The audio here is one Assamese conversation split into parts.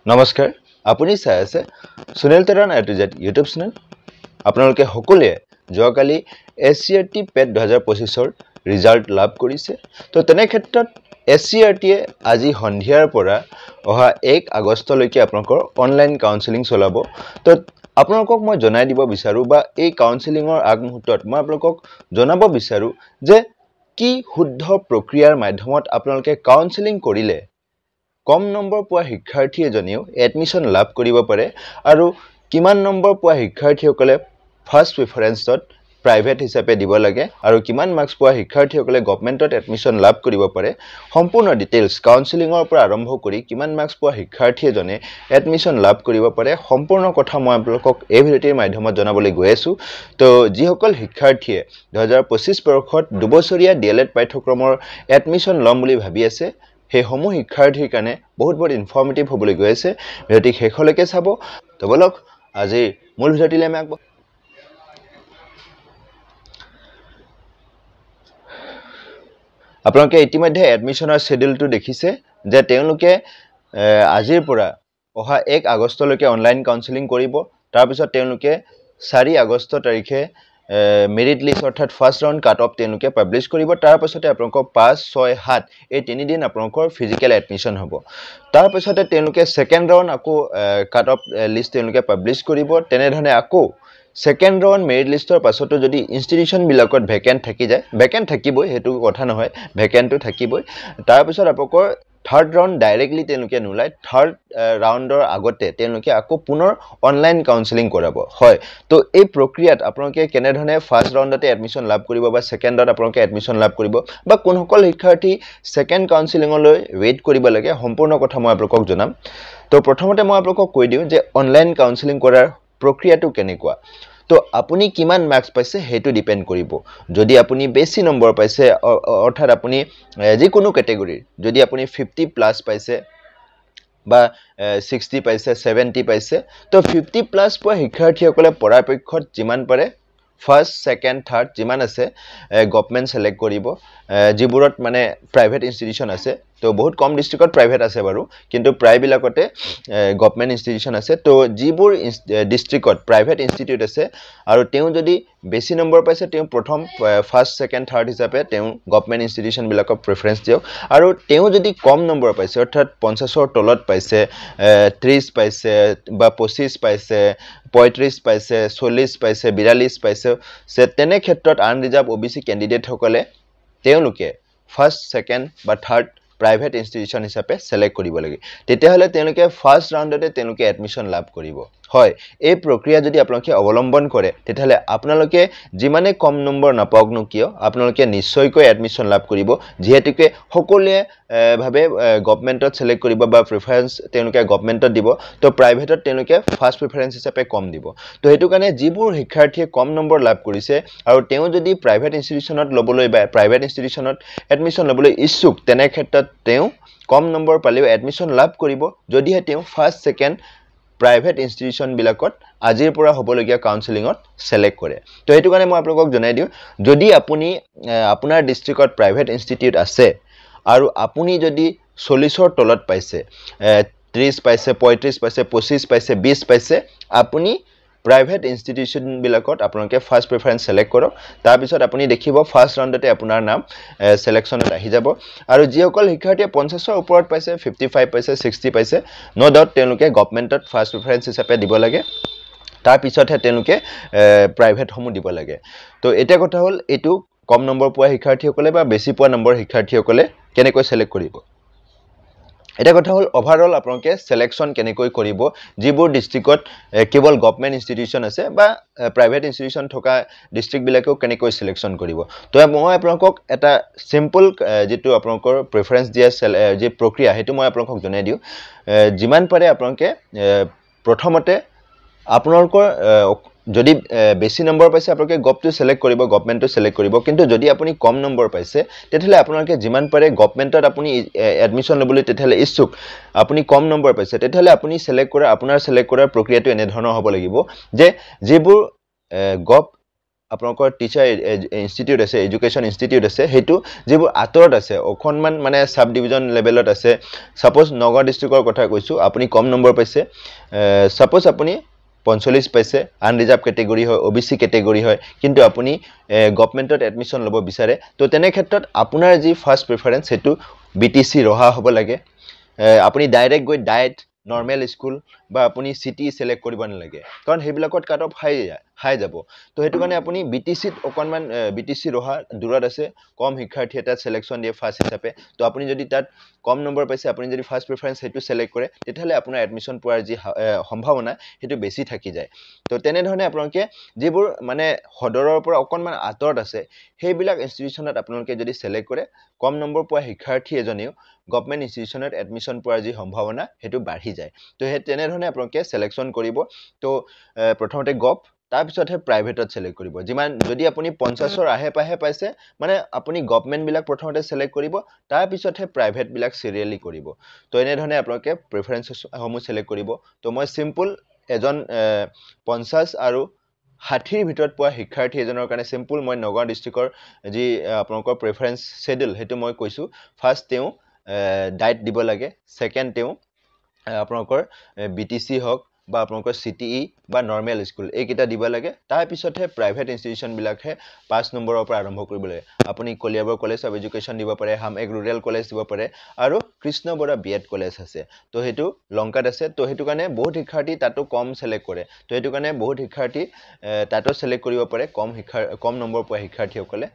নমস্কাৰ আপুনি চাই আছে সুনীল তেৰান এটুজেড ইউটিউব চেনেল আপোনালোকে সকলোৱে যোৱাকালি এছচিআৰটি পেট 2025 ৰ ৰিজাল্ট লাভ কৰিছে তো তেনে ক্ষেত্ৰত এছচিআৰটিয়ে আজি সন্ধিয়াৰ পৰা অহা 1 আগষ্টলৈকে আপোনালোকৰ অনলাইন কাউন্সেলিং চলাব তো আপোনালোকক মই জনাই দিব বিচাৰো বা এই কাউন্সেলিংৰ আগমুহূৰ্তত মই আপোনালোকক জনাব বিচাৰো যে কি শুদ্ধ প্ৰক্ৰিয়াৰ মাধ্যমত আপোনালোকে কাউন্সেলিং কৰিলে কম নম্বৰ পোৱা শিক্ষাৰ্থী এজনেও এডমিশন লাভ কৰিব পাৰে আৰু কিমান নম্বৰ পোৱা শিক্ষাৰ্থীসকলে ফাৰ্স্ট প্ৰিফাৰেন্সত প্ৰাইভেট হিচাপে দিব লাগে আৰু কিমান মাৰ্কস পোৱা শিক্ষাৰ্থীসকলে গভৰ্ণমেণ্টত এডমিশন লাভ কৰিব পাৰে সম্পূৰ্ণ ডিটেইলছ কাউন্সেলিংৰ পৰা আৰম্ভ কৰি কিমান মাৰ্কস পোৱা শিক্ষাৰ্থী এজনে এডমিশন লাভ কৰিব পাৰে সম্পূৰ্ণ কথা মই আপোনালোকক এই ভিডিঅ'ৰ মাধ্যমত জনাবলৈ গৈ আছো তো যিসকল শিক্ষাৰ্থীয়ে 2025 বৰ্ষত দুবছৰীয়া ডিএলএড পাঠ্যক্ৰমৰ এডমিশন ল'ম বুলি ভাবি আছে সেই সমূহ শিক্ষাৰ্থীৰ কাৰণে বহুত ইনফৰ্মেটিভ হ'বলৈ গৈ আছে ভিডিঅ'টি শেষলৈকে চাব তো বলক আজি মূল ভিডিঅ'টিলৈ আমি আগবাঢ়ো আপোনালোকে ইতিমধ্যে এডমিশনৰ শিডিউলটো দেখিছে যে তেওঁলোকে আজিৰ পৰা অহা 1 আগষ্টলৈকে অনলাইন কাউন্সেলিং কৰিব তাৰ পিছত তেওঁলোকে 4 আগষ্ট তাৰিখে মেৰিট লিষ্ট অৰ্থাৎ ফাৰ্স্ট ৰাউন্ড কাট অফ তেওঁলোকে পাবলিশ কৰিব তাৰ পাছতে আপোনালোকৰ 5 6 7 এই 3 দিন আপোনালোকৰ ফিজিক্যাল এডমিশন হ'ব তাৰ পাছতে তেওঁলোকে সেকেন্ড ৰাউন্ড আকৌ কাট অফ লিষ্ট তেওঁলোকে পাবলিশ কৰিব তেনে ধৰণে আকৌ সেকেন্ড ৰাউন্ড মেৰিট লিষ্টৰ পাছতো যদি ইনষ্টিটিউশন বিলাকত ভেকেন্ট থাকি যায় ভেকেন্ট থাকিবই হেতু কথা নহয় ভেকেন্টটো থাকিবই তাৰ পিছত আপোনালোকৰ থাৰ্ড ৰাউন্ড ডাইৰেক্টলি তেওঁলোকে নোলাই থাৰ্ড ৰাউন্ডৰ আগতে তেওঁলোকে আকৌ পুনৰ অনলাইন কাউন্সেলিং কৰাব হয় তো এই প্ৰক্ৰিয়াত আপোনালোকে কেনে ধৰণে ফাৰ্স্ট ৰাউন্ডতে এডমিশন লাভ কৰিব বা সেকেন্ডত আপোনালোকে এডমিশন লাভ কৰিব বা কোনসকল শিক্ষাৰ্থী সেকেন্ড কাউন্সেলিংলৈ ৱেইট কৰিব লাগে সম্পূৰ্ণ কথা মই আপোনালোকক জনাম তো প্ৰথমতে মই আপোনালোকক কৈ দিওঁ যে অনলাইন কাউন্সেলিং কৰাৰ প্ৰক্ৰিয়াটো কেনেকুৱা তো আপুনি কিমান মাৰ্কস পাইছে হেতু ডিপেন্ড কৰিব যদি আপুনি বেছি নম্বৰ পাইছে অৰ্থাৎ আপুনি যিকোনো ক্যাটাগৰী যদি আপুনি 50 প্লাস পাইছে বা 60 পাইছে 70 পাইছে তো 50 প্লাস পোৱা শিক্ষাৰ্থীসকলে পৰাপক্ষত যিমান পাৰে ফাৰ্স্ট সেকেন্ড থাৰ্ড যিমান আছে গভৰ্ণমেণ্ট সিলেক্ট কৰিব যিবোৰত মানে প্ৰাইভেট ইনষ্টিটিউশন আছে তো বহুত কম ডিস্ট্ৰিক্টত প্ৰাইভেট আছে বাৰু কিন্তু প্ৰায় বিলাকতে গভৰ্ণমেণ্ট ইনষ্টিটিউশন আছে তো যিবোৰ ডিস্ট্ৰিক্টত প্ৰাইভেট ইনষ্টিটিউট আছে আৰু তেও যদি বেছি নম্বৰ পাইছে তেও প্ৰথম ফাৰ্স্ট সেকেন্ড থাৰ্ড হিচাপে তেও গভৰ্ণমেণ্ট ইনষ্টিটিউশন বিলাকক প্ৰেফাৰেন্স দিও আৰু তেও যদি কম নম্বৰ পাইছে অৰ্থাৎ 50ৰ তলত পাইছে 30 পাইছে বা 25 পাইছে 35 পাইছে 40 পাইছে 42 পাইছে সে তেনে ক্ষেত্ৰত আনৰিজাৰ্ভ ওবিসি ক্যান্ডিডেট সকলে তেওঁলোকে ফাৰ্স্ট সেকেন্ড বা থাৰ্ড প্ৰাইভেট ইনষ্টিটিউশন হিচাপে সিলেক্ট কৰিব লাগে তেতিয়া হলে তেওঁলোকে ফাৰ্স্ট ৰাউন্ডতে তেওঁলোকে এডমিশন লাভ কৰিব হয় এই প্ৰক্ৰিয়া যদি আপোনালোকে অৱলম্বন কৰে তেতিয়া হলে আপোনালোকে যিমানে কম নম্বৰ নাপাওক ন কিয় আপোনালোকে নিশ্চয়কৈ এডমিশন লাভ কৰিব যেহেতুকে সকলোৱে ভাবে গভৰ্ণমেণ্টত সিলেক্ট কৰিব বা প্ৰেফাৰেন্স তেওঁলোকে গভৰ্ণমেণ্টত দিব তো প্ৰাইভেটত তেওঁলোকে ফাৰ্স্ট প্ৰেফাৰেন্স হিচাপে কম দিব তো হেতু কাৰণে যিবোৰ শিক্ষাৰ্থীয়ে কম নম্বৰ লাভ কৰিছে আৰু তেও যদি প্ৰাইভেট ইনষ্টিটিউশনত লবলৈ বা প্ৰাইভেট ইনষ্টিটিউশনত এডমিশন লবলৈ ইচ্ছুক তেনে ক্ষেত্ৰত তেও কম নম্বৰ পালেও এডমিশন লাভ কৰিব যদিহে তেও ফাৰ্স্ট সেকেন্ড প্ৰাইভেট ইনষ্টিটিউশন বিলাকত আজিৰ পৰা হ'বলগীয়া কাউন্সেলিংত সিলেক্ট কৰে তো হেতু কাৰণে মই আপোনালোকক জনাই দিও যদি আপুনি আপোনাৰ ডিস্ট্ৰিক্টত প্ৰাইভেট ইনষ্টিটিউট আছে আৰু আপুনি যদি 40ৰ তলত পাইছে 30 পাইছে 35 পাইছে 25 পাইছে 20 পাইছে আপুনি প্ৰাইভেট ইনষ্টিটিউশন বিলাকত আপোনালোকে ফাৰ্স্ট প্ৰেফাৰেন্স সিলেক্ট কৰক তাৰ পিছত আপুনি দেখিব ফাৰ্স্ট ৰাউন্ডতে আপোনাৰ নাম সিলেকশনত আহি যাব আৰু যিসকল শিক্ষাৰ্থীয়ে 50ৰ ওপৰত পাইছে 55 পাইছে 60 পাইছে নো ডাউট তেওঁলোকে গভৰ্ণমেণ্টত ফাৰ্স্ট প্ৰেফাৰেন্স হিচাপে দিব লাগে তাৰ পিছতহে তেওঁলোকে প্ৰাইভেট সমূহ দিব লাগে তো এটা কথা হল এটো কম নম্বৰ পোৱা শিক্ষাৰ্থীসকলে বা বেছি পোৱা নম্বৰ শিক্ষাৰ্থীসকলে কেনেকৈ সিলেক্ট কৰিব এটা কথা হল ওভাৰঅল আপোনালোকে সিলেকশন কেনেকৈ কৰিব যিবোৰ ডিস্ট্ৰিক্টত কেৱল গভৰ্ণমেণ্ট ইনষ্টিটিউশন আছে বা প্ৰাইভেট ইনষ্টিটিউশন থকা ডিস্ট্ৰিক্ট বিলাকও কেনেকৈ সিলেকশন কৰিব তো মই আপোনালোকক এটা সিম্পল যেটো আপোনালোকৰ প্ৰেফাৰেন্স দিয়া যে প্ৰক্ৰিয়া হেতু মই আপোনালোকক জনাই দিও যিমান পাৰে আপোনালোকে প্ৰথমতে আপোনালোকৰ যদি বেছি নম্বৰ পাইছে আপোনালোকে গভটো সিলেক্ট কৰিব গভৰ্ণমেণ্টটো সিলেক্ট কৰিব কিন্তু যদি আপুনি কম নম্বৰ পাইছে তেতিয়ালে আপোনালোকে যিমান পাৰে গভৰ্ণমেণ্টত আপুনি এডমিশন লবলৈ তেতিয়ালে ইচ্ছুক আপুনি কম নম্বৰ পাইছে তেতিয়ালে আপুনি সিলেক্ট কৰা আপোনাৰ সিলেক্ট কৰাৰ প্ৰক্ৰিয়াটো এনে ধৰণৰ হ'ব লাগিব যে যিবোৰ গভ আপোনালোকৰ টিচাৰ ইনষ্টিটিউট আছে এডুকেশ্যন ইনষ্টিটিউট আছে সেইটো যিবোৰ আঁতৰত আছে অকণমান মানে সাব ডিভিজন লেভেলত আছে সাপোজ নগাঁও ডিষ্ট্ৰিক্টৰ কথা কৈছোঁ আপুনি কম নম্বৰ পাইছে সাপোজ আপুনি 45 পাইছে আনৰিজাৰ্ভ কেটেগৰী হয় ওবিসি কেটেগৰী হয় কিন্তু আপুনি গভৰ্নমেণ্টত এডমিশ্যন ল'ব বিচাৰে তো তেনে ক্ষেত্ৰত আপোনাৰ যি ফাৰ্ষ্ট প্ৰিফাৰেন্স সেইটো বিটিসি ৰহা হ'ব লাগে আপুনি ডাইৰেক্ট গৈ ডাইট নৰ্মেল স্কুল বা আপুনি সিটি সিলেক্ট কৰিব নালাগে কাৰণ হেবিলাকত কাট অফ হাই যাব তো হেতু কাৰণে আপুনি বিটিসিত অকনমান বিটিসি ৰহা দূৰত আছে কম শিক্ষাৰ্থী এটা সিলেকশন দিয়ে ফাৰ্ষ্ট হিচাপে তো আপুনি যদি তাত কম নম্বৰ পাইছে আপুনি যদি ফাৰ্ষ্ট প্ৰিফাৰেন্স হেতু সিলেক্ট কৰে তেতিয়াহলে আপোনাৰ এডমিশ্যন পোৱাৰ যি সম্ভাৱনা হেতু বেছি থাকি যায় তো তেনে ধৰণে আপোনালোকে যিবোৰ মানে হদৰৰ পৰা অকনমান আঁতৰত আছে সেইবিলাক ইনষ্টিটিউচনত আপোনালোকে যদি সিলেক্ট কৰে কম নম্বৰ পোৱা শিক্ষাৰ্থী এজনেও গভৰ্নমেণ্ট ইনষ্টিটিউচনত এডমিশ্যন পোৱাৰ যি সম্ভাৱনা হেতু বাঢ়ি যায় তো হে তেনে ধৰণে আপোনালোকে সিলেকশন কৰিব তো প্ৰথমতে গভ তাৰ পিছতহে প্ৰাইভেটত সিলেক্ট কৰিব যিমান যদি আপুনি 50ৰ আহে পাহে পাইছে মানে আপুনি গভৰ্নমেণ্ট বিলাক প্ৰথমতে সিলেক্ট কৰিব তাৰ পিছতহে প্ৰাইভেট বিলাক সিৰিয়ালি কৰিব তো এনে ধৰণে আপোনালোকে প্ৰিফাৰেন্সেছ সমূহ সিলেক্ট কৰিব তো মই সিম্পল এজন 50 আৰু 60ৰ ভিতৰত পোৱা শিক্ষাৰ্থী এজনৰ কাৰণে সিম্পল মই নগাঁও ডিস্ট্ৰিক্টৰ যি আপোনালোকৰ প্ৰিফাৰেন্স শেডিউল হেতু মই কৈছো ফাৰ্ষ্ট তেওঁ ডাইট দিব লাগে সেকেন্ড তেওঁ আপোনালোকৰ বিটিসি হক বা আপোনালোকৰ সিটিই বা নৰ্মেল স্কুল এইকেইটা দিব লাগে তাৰ পিছতহে প্ৰাইভেট ইনষ্টিটিউচন বিলাকহে 5 নম্বৰৰ পৰা আৰম্ভ কৰিব লাগে আপুনি কলিয়াবৰ কলেজ অফ এডুকেশ্যন দিব পাৰে হাম এক ৰুৰেল কলেজ দিব পাৰে আৰু কৃষ্ণ বৰা বিএড কলেজ আছে তো হেতু লংকাত আছে তো হেতু কাৰণে বহুত শিক্ষাৰ্থী তাতো কম সিলেক্ট কৰে তো হেতু কাৰণে বহুত শিক্ষাৰ্থী তাতো সিলেক্ট কৰিব পাৰে কম নম্বৰ পোৱা শিক্ষাৰ্থীসকলে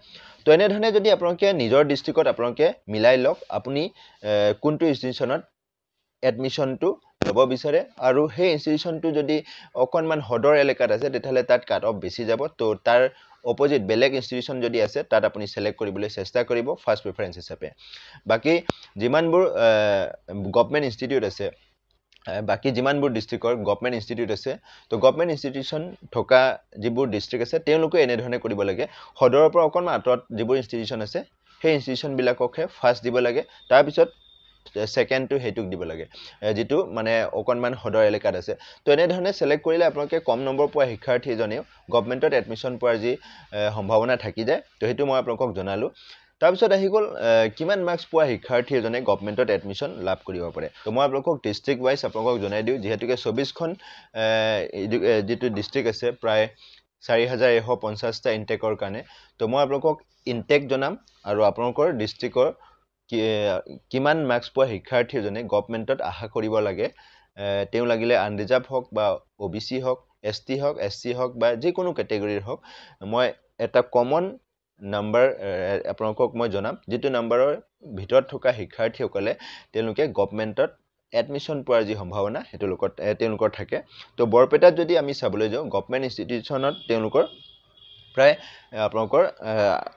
তো এনে ধৰণে যদি আপোনালোকে নিজৰ ডিস্ট্ৰিক্টত আপোনালোকে মিলাই লওক আপুনি কোনটো ইনষ্টিটিউচনত এডমিশ্যনটো ল'ব বিচাৰে আৰু সেই ইনষ্টিটিউচনটো যদি অকনমান হদৰ এলেকাত আছে তেতিয়াহলে তাত কাট অফ বেছি যাব তো তাৰ অপোজিট বেলেগ ইনষ্টিটিউচন যদি আছে তাত আপুনি সিলেক্ট কৰিবলৈ চেষ্টা কৰিব ফাৰ্ষ্ট প্ৰিফাৰেন্স হিচাপে বাকি যিমানবোৰ গভৰ্নমেণ্ট ইনষ্টিটিউট আছে বাকি যিমানবোৰ ডিস্ট্ৰিক্টৰ গভৰ্নমেণ্ট ইনষ্টিটিউট আছে তো গভৰ্নমেণ্ট ইনষ্টিটিউচন থকা যিবোৰ ডিস্ট্ৰিক্ট আছে তেওঁলোকে এনে ধৰণে কৰিব লাগে হদৰৰ পৰা অকনমান আঁতৰত যিবোৰ ইনষ্টিটিউচন আছে সেই ইনষ্টিটিউচন বিলাককহে ফাৰ্ষ্ট দিব লাগে তাৰ পিছত সেকেন্ড টু হেতুক দিব লাগে যেটো মানে অকনমান হদৰ এলেকাত আছে তো এনে ধৰণে সিলেক্ট কৰিলে আপোনালোকে কম নম্বৰ পোৱা শিক্ষাৰ্থী এজনেও গভৰ্নমেণ্টত এডমিশ্যন পোৱাৰ যি সম্ভাৱনা থাকি যায় তো হেতু মই আপোনালোকক জনালো তাৰ পিছত আহি গল কিমান মাৰ্কস পোৱা শিক্ষাৰ্থী এজনে গভৰ্নমেণ্টত এডমিশ্যন লাভ কৰিব পাৰে তো মই আপোনালোকক ডিস্ট্ৰিক্ট ওয়াইজ আপোনালোকক জনাই দিও যেহেতুকে 24খন যেটো ডিস্ট্ৰিক্ট আছে প্ৰায় 4150টা ইনটেকৰ কাৰণে তো মই আপোনালোকক ইনটেক জনাম আৰু আপোনালোকৰ ডিস্ট্ৰিক্টৰ কিমান মাৰ্কস পোৱা শিক্ষাৰ্থী এজনে গভৰ্নমেণ্টত আশা কৰিব লাগে তেও লাগিলে আনৰিজাৰ্ভ হক বা ওবিসি হক এসটি হক এসসি হক বা যে কোনো ক্যাটাগৰীৰ হক মই এটা কমন নাম্বাৰ আপোনালোকক মই জনাম যেটো নাম্বাৰৰ ভিতৰত থকা শিক্ষাৰ্থীসকলে তেওঁলোকে গভৰ্নমেণ্টত এডমিশ্যন পোৱাৰ যি সম্ভাৱনা হেতু তেওঁলোকৰ থাকে তো বৰপেটাত যদি আমি চাবলৈ যাওঁ গভৰ্নমেণ্ট ইনষ্টিটিউচনত তেওঁলোকৰ প্ৰায় আপোনালোকৰ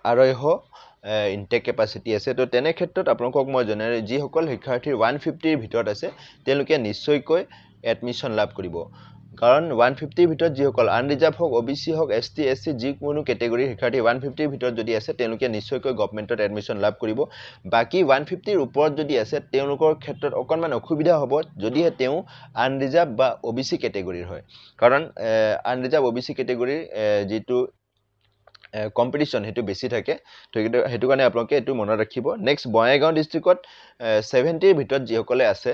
250 ইনটেক কেপাসিটি আছে তো তেনে ক্ষেত্ৰত আপোনালোকক মই জনাই যি সকল শিক্ষাৰ্থী 150 ৰ ভিতৰত আছে তেওঁলোকে নিশ্চয়কৈ এডমিশ্যন লাভ কৰিব কাৰণ 150 ৰ ভিতৰত যি সকল আনৰিজাৰ্ভ হক ওবিসি হক এসটি এসসি যি কোনো ক্যাটাগৰীৰ শিক্ষাৰ্থী 150 ৰ ভিতৰত যদি আছে তেওঁলোকে নিশ্চয়কৈ গভৰ্নমেণ্টত এডমিশ্যন লাভ কৰিব বাকি 150 ৰ ওপৰত যদি আছে তেওঁলোকৰ ক্ষেত্ৰত অকনমান অসুবিধা হ'ব যদিহে তেওঁ আনৰিজাৰ্ভ বা ওবিসি ক্যাটাগৰীৰ হয় কাৰণ আনৰিজাৰ্ভ ওবিসি ক্যাটাগৰীৰ যেটো কম্পিটিশন হেতু বেছি থাকে তো হেতু কাৰণে আপোনালোকে এটো মনত ৰাখিব নেক্সট বঙাইগাঁও ডিস্ট্ৰিক্টত 70 ৰ ভিতৰত যি সকলে আছে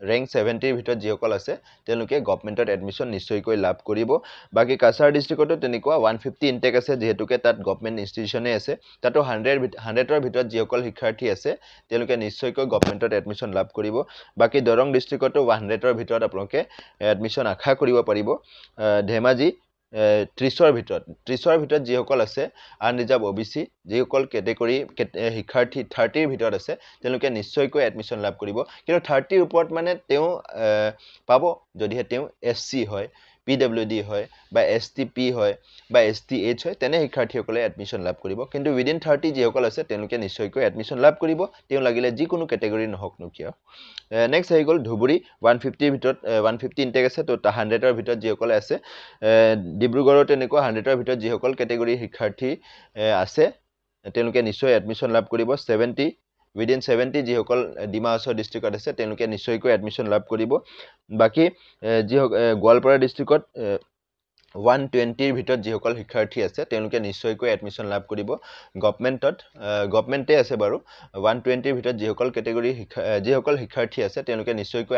ৰেংক 70 ৰ ভিতৰত যি সকল আছে তেওঁলোকে গভৰ্নমেণ্টত এডমিশ্যন নিশ্চয়কৈ লাভ কৰিব বাকি কাছাৰ ডিস্ট্ৰিক্টতো তেনেকুৱা 150 ইনটেক আছে যেহেতুকে তাত গভৰ্নমেণ্ট ইনষ্টিটিউচনে আছে তাতো 100ৰ ভিতৰত যি সকল শিক্ষাৰ্থী আছে তেওঁলোকে নিশ্চয়কৈ গভৰ্নমেণ্টত এডমিশ্যন লাভ কৰিব বাকি দৰং ডিস্ট্ৰিক্টতো 100ৰ ভিতৰত আপোনালোকে এডমিশ্যন আশা কৰিব পাৰিব ধেমাজি 30ৰ ভিতৰত যি সকল আছে আনৰিজাৰ্ভ ওবিসি যি সকল ক্যাটাগৰী শিক্ষাৰ্থী 30ৰ ভিতৰত আছে তেওঁলোকে নিশ্চয়কৈ এডমিশ্যন লাভ কৰিব কিন্তু 30ৰ ওপৰত মানে তেওঁ পাব যদিহে তেওঁ এসসি হয় পিডব্লিউডি হয় বা এসটিপি হয় বা এসটিএইচ হয় তেনে শিক্ষাৰ্থীসকলে এডমিশ্যন লাভ কৰিব কিন্তু উইদিন 30 যি সকল আছে তেওঁলোকে নিশ্চয়কৈ এডমিশ্যন লাভ কৰিব তেওঁ লাগিলে যি কোনো ক্যাটাগৰী নহক নকিয়া নেক্সট হৈ গল ধুবুৰী 150 ৰ ভিতৰত 150 ইনটেক আছে তো 100ৰ ভিতৰত যি সকল আছে ডিব্ৰুগড়ত এনেকুৱা 100ৰ ভিতৰত যি সকল ক্যাটাগৰী শিক্ষাৰ্থী আছে তেওঁলোকে নিশ্চয় এডমিশ্যন লাভ কৰিব 70 উইদিন 70 যি সকল ডিমা হাছাও ডিস্ট্ৰিক্টত আছে তেওঁলোকে নিশ্চয়কৈ এডমিশ্যন লাভ কৰিব বাকি যি গোৱালপাৰা ডিস্ট্ৰিক্টত 120 ভিতৰত যিসকল শিক্ষাৰ্থী আছে তেওঁলোকে নিশ্চয়কৈ এডমিশন লাভ কৰিব গভৰ্ণমেণ্টে আছে বাৰু 120 ভিতৰত যিসকল কেটেগৰী যিসকল শিক্ষাৰ্থী আছে তেওঁলোকে নিশ্চয়কৈ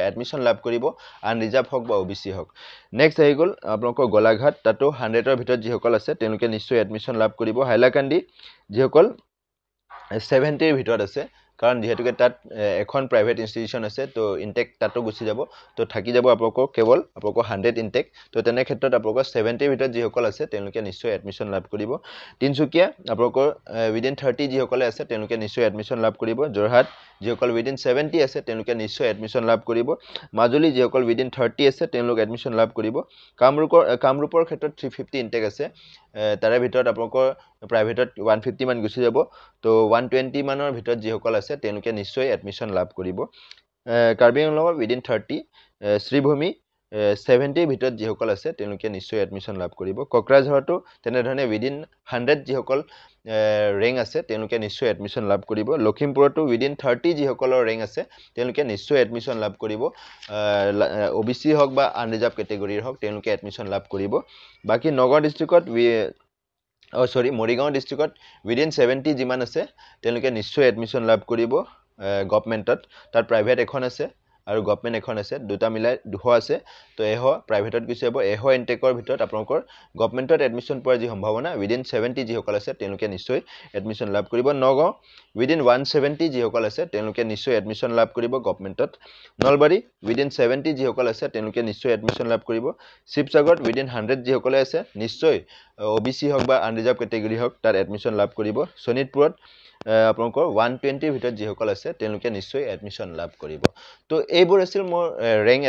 এডমিশন লাভ কৰিব আনৰিজাৰ্ভ হওক বা ওবিসি হওক নেক্সট আহি গ'ল আপোনালোকৰ গোলাঘাট তাতো 100ৰ ভিতৰত যিসকল আছে তেওঁলোকে নিশ্চয় এডমিশন লাভ কৰিব হাইলাকান্দি যিসকল 70ৰ ভিতৰত আছে কাৰণ যেহেতুকে তাত এখন প্ৰাইভেট ইনষ্টিটিউচন আছে তো ইনটেক তাতো গুচি যাব তো থাকি যাব আপোনালোকৰ কেৱল আপোনালোকৰ 100 ইনটেক তো তেনে ক্ষেত্ৰত আপোনালোকৰ 70ৰ ভিতৰত যিসকল আছে তেওঁলোকে নিশ্চয় এডমিশন লাভ কৰিব তিনচুকীয়া আপোনালোকৰ উইদিন 30 যিসকলে আছে তেওঁলোকে নিশ্চয় এডমিশন লাভ কৰিব যোৰহাট যিসকল উইদিন 70 আছে তেওঁলোকে নিশ্চয় এডমিশন লাভ কৰিব মাজুলী যিসকল উইদিন 30 আছে তেওঁলোক এডমিশন লাভ কৰিব কামৰূপৰ ক্ষেত্ৰত 350 ইনটেক আছে তাৰে ভিতৰত আপোনালোকৰ প্ৰাইভেটত 150 মান গুচি যাব তো 120 মানৰ ভিতৰত যিসকল আছে তেওঁলোকে নিশ্চয় এডমিশন লাভ কৰিব কাৰ্বি আংলঙৰ উইদিন 30 শ্ৰীভূমি 70 ভিতৰত যিসকল আছে তেওঁলোকে নিশ্চয় এডমিশন লাভ কৰিব কোকৰাঝাৰতো তেনেধৰণে উইদিন 100 যিসকল ৰেং আছে তেওঁলোকে নিশ্চয় এডমিশন লাভ কৰিব লখিমপুৰতো উইদিন 30 যিসকলৰ ৰেং আছে তেওঁলোকে নিশ্চয় এডমিশন লাভ কৰিব ওবিসি হওক বা আনৰিজাৰ্ভ কেটেগৰীৰ হওক তেওঁলোকে এডমিশন লাভ কৰিব বাকি নগাঁও ডিস্ট্ৰিক্টত মৰিগাঁও ডিস্ট্ৰিক্টত উইদিন 70 যিমান আছে তেওঁলোকে নিশ্চয় এডমিশন লাভ কৰিব গভৰ্ণমেণ্টত তাত প্ৰাইভেট এখন আছে আৰু গভৰ্ণমেণ্ট এখন আছে দুটা মিলাই 200 আছে তো এহ প্ৰাইভেটত গুচি যাব এহ ইনটেকৰ ভিতৰত আপোনালোকৰ গভৰ্ণমেণ্টত এডমিশন পোৱাৰ যি সম্ভাৱনা উইদিন 70 যিসকল আছে তেওঁলোকে নিশ্চয় এডমিশন লাভ কৰিব নগাঁও উইদিন 170 যিসকল আছে তেওঁলোকে নিশ্চয় এডমিশন লাভ কৰিব গভৰ্ণমেণ্টত নলবাৰী উইদিন 70 যিসকল আছে তেওঁলোকে নিশ্চয় এডমিশন লাভ কৰিব শিৱসাগৰত উইদিন 100 যিসকলে আছে নিশ্চয় ওবিসি হওক বা আনৰিজাৰ্ভ কেটেগৰী হওক তাত এডমিশন লাভ কৰিব শোণিতপুৰত আপোনালোকৰ 120 ভিতৰত যিসকল আছে তেওঁলোকে নিশ্চয় এডমিশন লাভ কৰিব তো এইবোৰ আছিল মোৰ ৰেং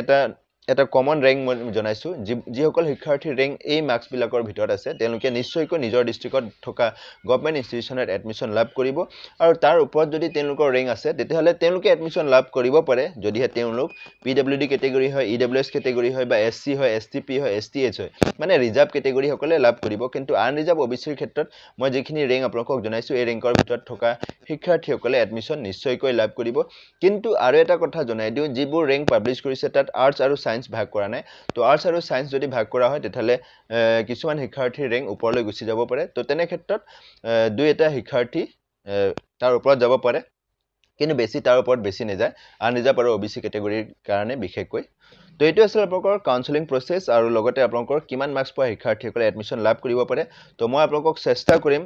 এটা কমন ৰেং মই জনাইছো যিসকল শিক্ষাৰ্থীৰ ৰেং এই মাৰ্কস বিলাকৰ ভিতৰত আছে তেওঁলোকে নিশ্চয়কৈ নিজৰ ডিস্ট্ৰিক্টত থকা গভৰ্ণমেণ্ট ইনষ্টিটিউচনত এডমিশন লাভ কৰিব আৰু তাৰ ওপৰত যদি তেওঁলোকৰ ৰেং আছে তেতিয়াহলে তেওঁলোকে এডমিশন লাভ কৰিব পাৰে যদিহে তেওঁলোক পিডব্লিউডি কেটেগৰী হয় ইডব্লিউএছ কেটেগৰী হয় বা এসসি হয় এসটিপি হয় এসটিএইচ হয় মানে ৰিজাৰ্ভ কেটেগৰী সকলে লাভ কৰিব কিন্তু আনৰিজাৰ্ভ ওবিসিৰ ক্ষেত্ৰত মই যিখিনি ৰেং আপোনালোকক জনাইছো এই ৰেংকৰ ভিতৰত থকা শিক্ষাৰ্থীসকলে এডমিশন নিশ্চয়কৈ লাভ কৰিব কিন্তু আৰু এটা কথা জনাই দিও যিবোৰ ৰেং পাবলিশ কৰিছে তাত আৰ্টস আৰু সায়েন্স ভাগ কৰা নাই তো আৰ্টস আৰু সায়েন্স যদি ভাগ কৰা হয় তেতিয়াহলে কিছুমান শিক্ষাৰ্থীৰ ৰেং ওপৰলৈ গুচি যাব পাৰে তো তেনে ক্ষেত্ৰত দুই এটা শিক্ষাৰ্থী তাৰ ওপৰত যাব পাৰে কিন্তু বেছি তাৰ ওপৰত বেছি নেযায় আনৰিজাৰ্ভ আৰু ওবিসি কেটেগৰীৰ কাৰণে বিশেষকৈ তো এইটো আছিল আপোনালোকৰ কাউন্সেলিং প্ৰসেস আৰু লগতে আপোনালোকৰ কিমান মাৰ্কস পোৱা শিক্ষাৰ্থীসকলে এডমিশন লাভ কৰিব পাৰে তো মই আপোনালোকক চেষ্টা কৰিম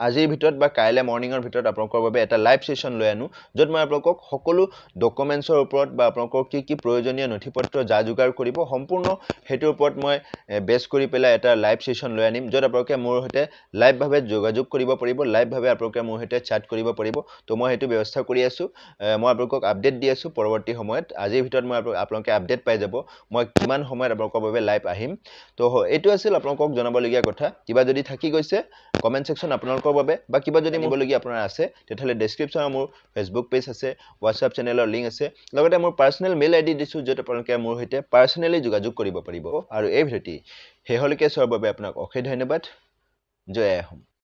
আজিৰ ভিতৰত বা কাইলে মৰ্নিংৰ ভিতৰত আপোনালোকৰ বাবে এটা লাইভ সেশন লৈ আনো যত মই আপোনালোকক সকলো ডকুমেন্টছৰ ওপৰত বা আপোনালোকৰ কি প্ৰয়োজনীয় নথিপত্ৰ যা যোগাৰ কৰিব সম্পূৰ্ণ হেতুৰ ওপৰত মই বেছ কৰি পেলাই এটা লাইভ সেশন লৈ আনিম যত আপোনালোকে মোৰ সৈতে লাইভ ভাৱে যোগাযোগ কৰিব পাৰিব লাইভ ভাৱে আপোনালোকে মোৰ সৈতে chat কৰিব পাৰিব তো মই হেতু ব্যৱস্থা কৰি আছো মই আপোনালোকক আপডেট দি আছো পৰৱৰ্তী সময়ত আজিৰ ভিতৰত মই আপোনালোকে আপডেট পাই যাব মই কিমান সময়ত আপোনালোকৰ বাবে লাইভ আহিম তো এটো আছিল আপোনালোকক জনাবলগীয়া কথা কিবা যদি থাকি গৈছে কমেন্ট সেকশন আপোনালোকৰ বাবে বা কিবা যদি নিবলগীয়া আপোনাৰ আছে তেতিয়াহলে ডেসক্ৰিপচনত মোৰ ফেসবুক পেজ আছে WhatsApp চেনেলৰ লিংক আছে লগতে মোৰ পাৰ্সোনেল মেইল আইডি দিছো যত আপোনালোকে মোৰ সৈতে পাৰ্সোনেলি যোগাযোগ কৰিব পাৰিব আৰু এই ভিডিঅ'টি হেহলৈকে চোৱাৰ বাবে আপোনাক অশেষ ধন্যবাদ জয় আহোম